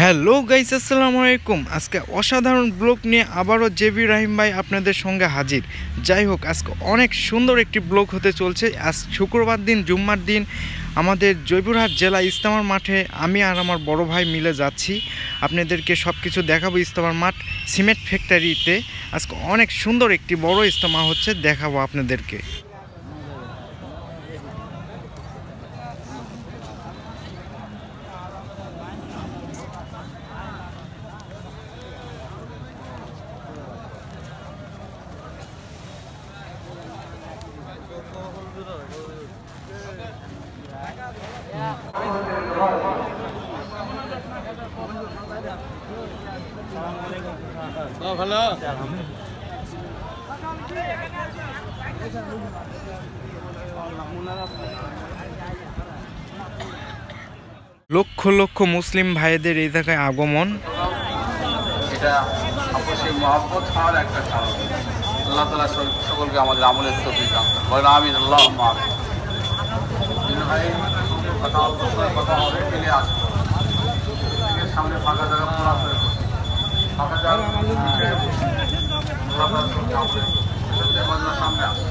Hello guys, আসসালামু আলাইকুম। আজকে অসাধারণ ব্লগ নিয়ে আবারও জেবি রাহিম ভাই আপনাদের সঙ্গে হাজির। যাই হোক, আজকে অনেক সুন্দর একটি ব্লগ হতে চলছে। আজ শুক্রবার দিন, জুম্মার দিন, আমাদের জয়পুরহাট জেলা ইস্তেমার মাঠে আমি আর আমার বড় ভাই মিলে যাচ্ছি। আপনাদেরকে সব কিছু দেখাবো। ইস্তেমার মাঠ সিমেন্ট ফ্যাক্টরিতে আজকে অনেক সুন্দর একটি বড় ইস্তেমা হচ্ছে, দেখাবো আপনাদেরকে। লক্ষ লক্ষ মুসলিম ভাইদের এই জায়গায় আগমন। এটা অবশ্যই মহব্বত হওয়ার একটা কারণ। আল্লাহ তাআলা সকলকে আমাদের আমলের তৌফিক দান করুন। বলেন আমিন। আল্লাহুম্মা আমিন। ভাই কথা হবে মিলে আসুন। সামনে ফাঁকা জায়গা পুরা করে ফাঁকা জায়গা সামনে আসুন।